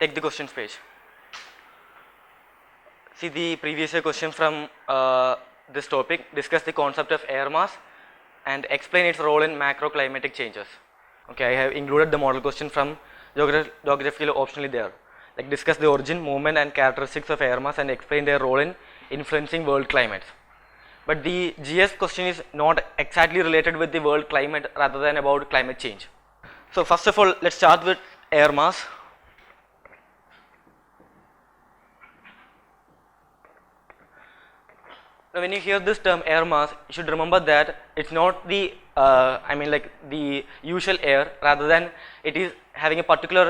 take the questions page. See the previous year question from this topic, discuss the concept of air mass and explain its role in macroclimatic changes. Okay, I have included the model question from geographical optionally there. Like discuss the origin, movement and characteristics of air mass and explain their role in influencing world climates. But the GS question is not exactly related with the world climate rather than about climate change. So first of all, let's start with air mass. Now when you hear this term air mass, you should remember that it's not the the usual air, rather than it is having a particular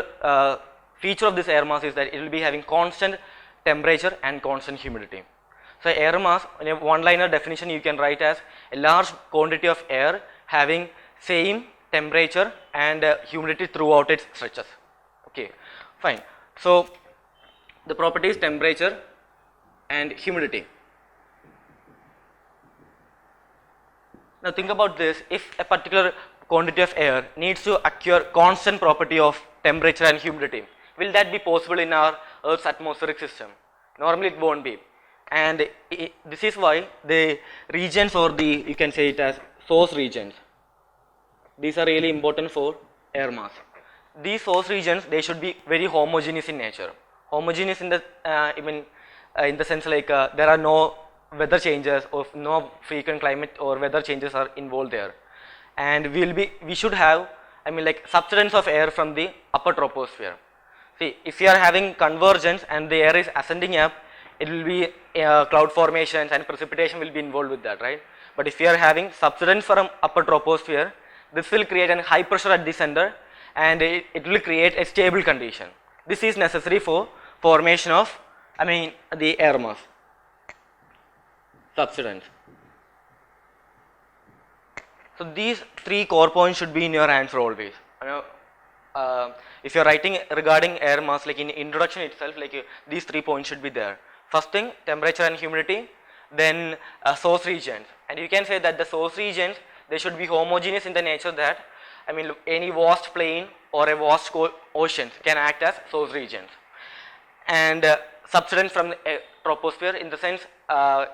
feature of this air mass is that it will be having constant temperature and constant humidity. So air mass, in a one-liner definition, you can write as a large quantity of air having same temperature and humidity throughout its stretches. Okay, fine. So the properties temperature and humidity. Now think about this, if a particular quantity of air needs to acquire constant property of temperature and humidity, will that be possible in our Earth's atmospheric system? Normally it won't be. And this is why the regions, or the, you can say it as source regions, these are really important for air mass. These source regions, they should be very homogeneous in nature. Homogeneous in the in the sense like there are no weather changes or no frequent climate or weather changes are involved there, and we should have subsidence of air from the upper troposphere. See, if you are having convergence and the air is ascending up, it will be cloud formations and precipitation will be involved with that, right? But if you are having subsidence from upper troposphere, this will create a high pressure at the center and it will create a stable condition. This is necessary for formation of the air mass. Subsidence. So these three core points should be in your answer always. If you are writing regarding air mass, like in introduction itself, these 3 points should be there. First thing, temperature and humidity, then source regions, and you can say that the source regions, they should be homogeneous in the nature that any vast plain or a vast ocean can act as source regions, and subsidence from the troposphere in the sense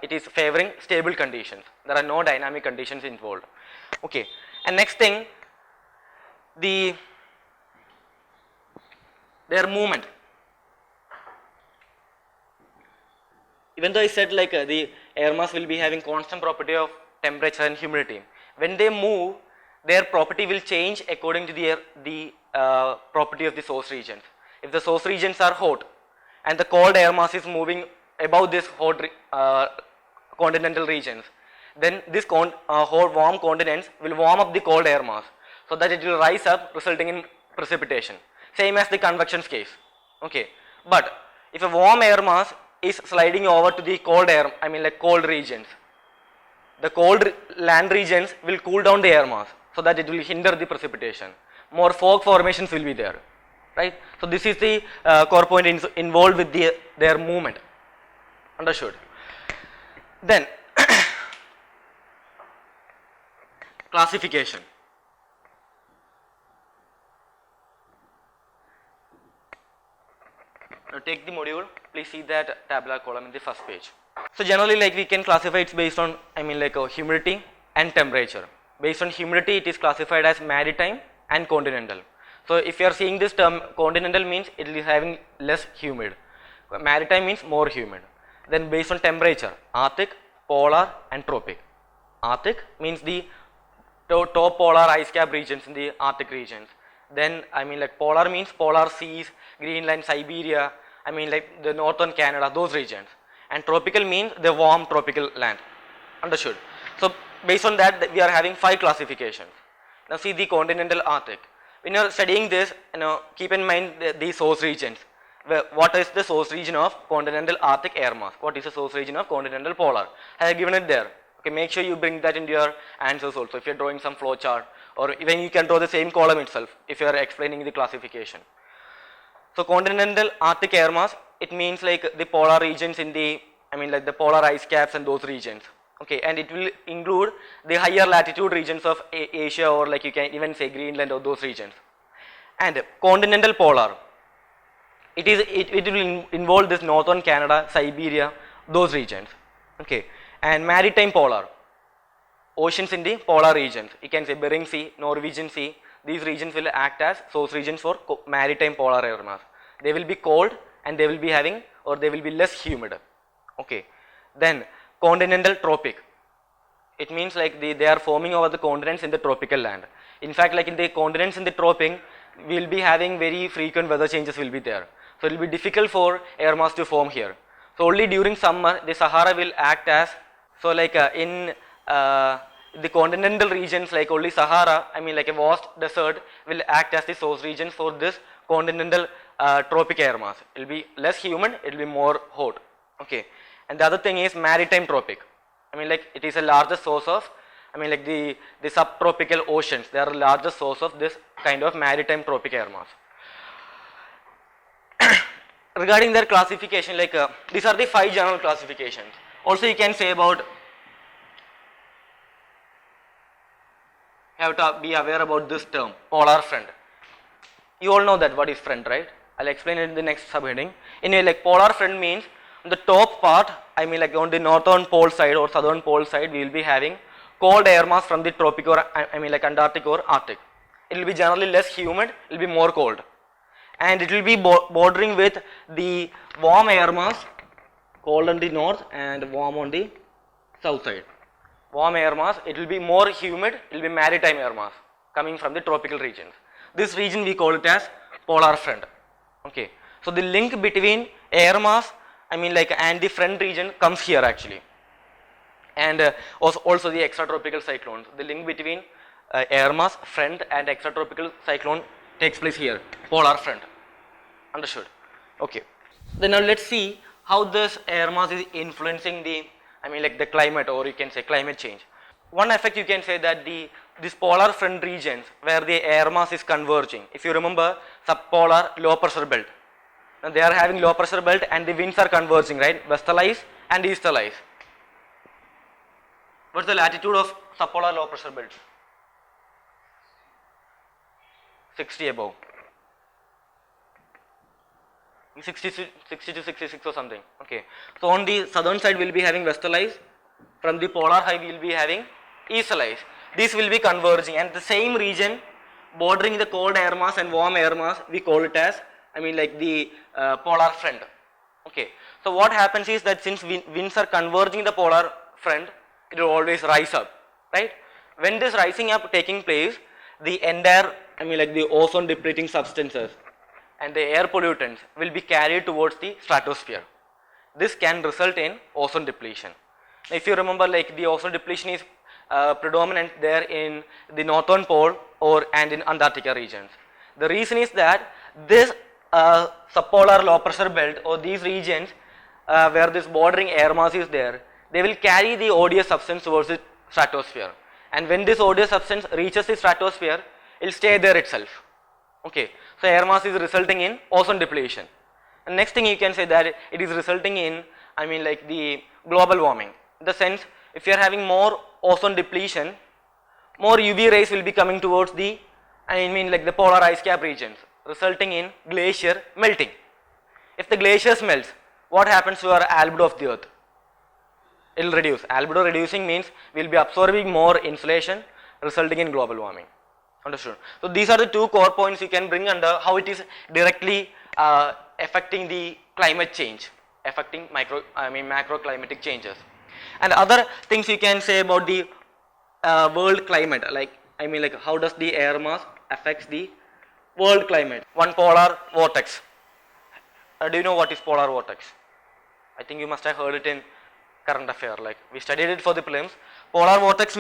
it is favoring stable conditions. There are no dynamic conditions involved. Okay, and next thing, their movement. Even though I said the air mass will be having constant property of temperature and humidity, when they move, their property will change according to the property of the source regions. If the source regions are hot and the cold air mass is moving above this hot continental regions, then this hot warm continents will warm up the cold air mass so that it will rise up, resulting in precipitation. Same as the convection case. Okay, but if a warm air mass is sliding over to the cold air, cold regions, the cold land regions will cool down the air mass so that it will hinder the precipitation. More fog formations will be there, right? So this is the core point involved with their movement. Understood? Then classification. Now take the module, please see that tabular column in the first page. So generally we can classify it based on humidity and temperature. Based on humidity, it is classified as maritime and continental. So if you are seeing this term, continental means it is having less humid, maritime means more humid. Then based on temperature, Arctic, polar and tropic. Arctic means the top polar ice cap regions in the Arctic regions. Then polar means polar seas, Greenland, Siberia, the northern Canada, those regions. And tropical means the warm tropical land. Understood? So based on that, we are having 5 classifications. Now see the continental Arctic. When you are studying this, keep in mind the source regions. What is the source region of continental Arctic air mass? What is the source region of continental polar? I have given it there. Okay, make sure you bring that into your answers also if you are drawing some flow chart, or even you can draw the same column itself if you are explaining the classification. So continental Arctic air mass, it means the polar regions in the, the polar ice caps and those regions. Okay, and it will include the higher latitude regions of Asia, or you can even say Greenland or those regions. And continental polar, it will involve this northern Canada, Siberia, those regions. Okay, and maritime polar, oceans in the polar regions. You can say Bering Sea, Norwegian Sea. These regions will act as source regions for maritime polar air mass. They will be cold and they will be having, or they will be less humid. Okay, then continental tropic. It means like they are forming over the continents in the tropical land. In fact, like in the continents in the tropic, we will be having very frequent weather changes will be there. So it will be difficult for air mass to form here. So only during summer, the Sahara will act as, so like in the continental regions, like only Sahara, I mean like a vast desert will act as the source region for this continental tropic air mass. It will be less humid, it will be more hot. Okay, and the other thing is maritime tropic. I mean like it is a largest source of, I mean like the subtropical oceans, they are the largest source of this kind of maritime tropic air mass. Regarding their classification, like these are the 5 general classifications. Also you can say about, you have to be aware about this term, polar front. You all know that what is front, right? I'll explain it in the next subheading. Anyway, like polar front means on the top part, I mean like on the northern pole side or southern pole side, we will be having cold air mass from the tropic or I mean like Antarctic or Arctic. It will be generally less humid, it will be more cold. And it will be bordering with the warm air mass, cold on the north and warm on the south side. Warm air mass, it will be more humid, it will be maritime air mass coming from the tropical regions. This region we call it as polar front. Okay, so the link between air mass, I mean like and the front region comes here actually. And also the extratropical cyclones, the link between air mass, front and extratropical cyclone takes place here, polar front. Understood? Okay. Then now let's see how this air mass is influencing the, I mean like the climate, or you can say climate change. One effect you can say that these polar front regions where the air mass is converging. If you remember subpolar low pressure belt, now they are having low pressure belt and the winds are converging, right? Westerlies and easterlies. What's the latitude of subpolar low pressure belt? 60 above. 60 to 66 or something. Okay. So on the southern side we will be having westerlies. From the polar high we will be having easterlies. These will be converging, and the same region bordering the cold air mass and warm air mass, we call it as, I mean like the polar front. Okay. So what happens is that since winds are converging the polar front, it will always rise up, right? When this rising up taking place, the entire, I mean like the ozone depleting substances and the air pollutants will be carried towards the stratosphere. This can result in ozone depletion. If you remember, like the ozone depletion is predominant there in the northern pole and in Antarctica regions. The reason is that this subpolar low pressure belt or these regions where this bordering air mass is there, they will carry the odious substance towards the stratosphere. And when this odious substance reaches the stratosphere, it will stay there itself. Okay, so air mass is resulting in ozone depletion. And next thing you can say that it is resulting in, I mean like the global warming. In the sense, if you are having more ozone depletion, more UV rays will be coming towards the, I mean like the polar ice cap regions, resulting in glacier melting. If the glaciers melts, what happens to our albedo of the earth? It will reduce. Albedo reducing means we will be absorbing more insulation, resulting in global warming. Understood? So these are the 2 core points you can bring under how it is directly affecting the climate change, affecting macro climatic changes. And other things you can say about the world climate, like I mean like how does the air mass affects the world climate. One polar vortex. Do you know what is polar vortex? I think you must have heard it in current affair, like we studied it for the prelims. Polar vortex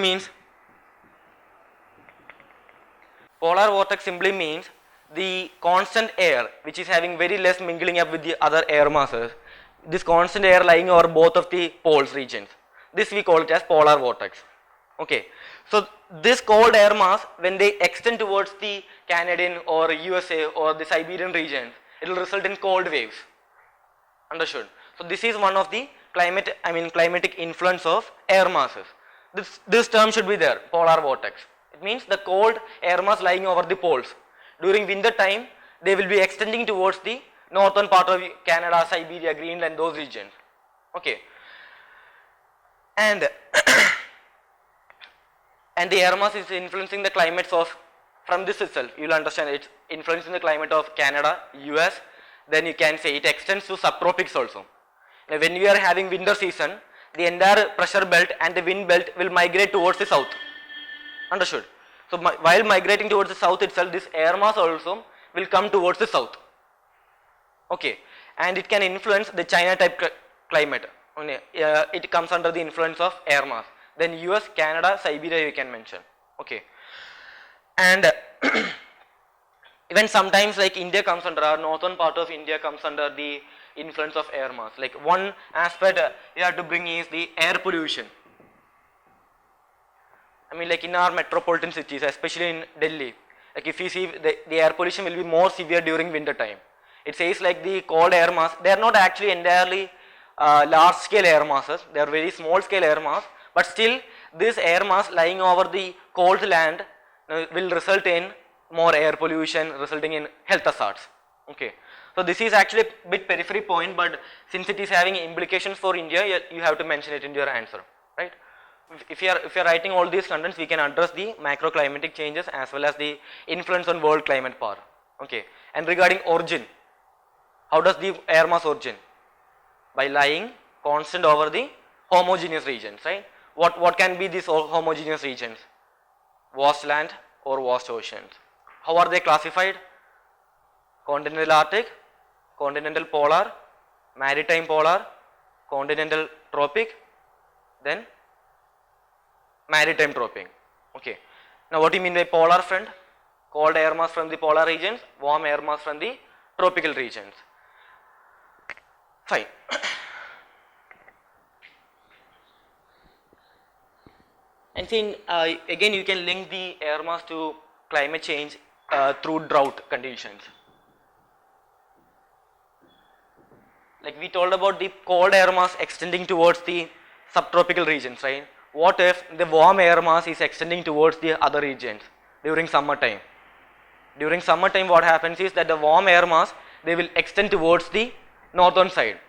simply means the constant air which is having very less mingling up with the other air masses, this constant air lying over both of the poles regions, this we call it as polar vortex. Okay, so this cold air mass, when they extend towards the Canadian or USA or the Siberian regions, it will result in cold waves. Understood? So this is one of the climatic influence of air masses. This term should be there, polar vortex. It means the cold air mass lying over the poles. During winter time, they will be extending towards the northern part of Canada, Siberia, Greenland, those regions. Okay. And and the air mass is influencing the climates of, from this itself you will understand it's influencing the climate of Canada, US, then you can say it extends to subtropics also. Now when we are having winter season, the entire pressure belt and the wind belt will migrate towards the south. Understood? So while migrating towards the south itself, this air mass also will come towards the south. Okay, and it can influence the China type climate. It comes under the influence of air mass. Then US, Canada, Siberia you can mention. Okay, and even sometimes like India comes under, our northern part of India comes under the influence of air mass. Like one aspect you have to bring is the air pollution. I mean like in our metropolitan cities, especially in Delhi, like if you see the air pollution will be more severe during winter time. It says like the cold air mass, they are not actually entirely large scale air masses, they are very small scale air mass, but still this air mass lying over the cold land will result in more air pollution, resulting in health hazards. Okay. So this is actually a bit periphery point, but since it is having implications for India, you have to mention it in your answer, right? If you are writing all these contents, we can address the macroclimatic changes as well as the influence on world climate power. Okay. And regarding origin, how does the air mass origin? By lying constant over the homogeneous regions, right? What can be these homogeneous regions? Vast land or vast oceans. How are they classified? Continental Arctic, continental polar, maritime polar, continental tropic, then maritime tropic. Okay. Now what do you mean by polar front? Cold air mass from the polar regions, warm air mass from the tropical regions. Fine. And then again you can link the air mass to climate change through drought conditions. Like we told about the cold air mass extending towards the subtropical regions, right? What if the warm air mass is extending towards the other regions during summertime? During summertime what happens is that the warm air mass, they will extend towards the northern side.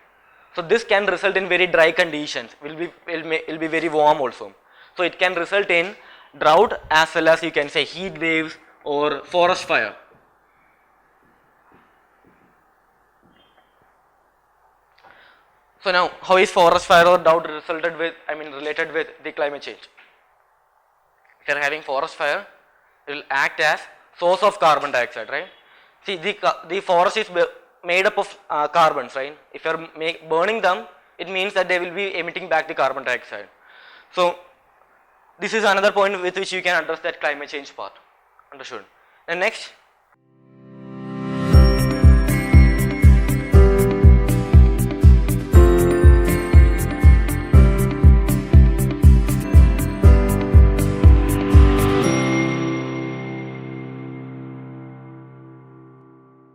So this can result in very dry conditions, will be very warm also. So it can result in drought as well as you can say heat waves or forest fire. So now how is forest fire or drought related with the climate change? If you are having forest fire, it will act as source of carbon dioxide, right? See the forest is made up of carbons, right? If you are burning them, it means that they will be emitting back the carbon dioxide. So this is another point with which you can address that climate change part. Understood? And next,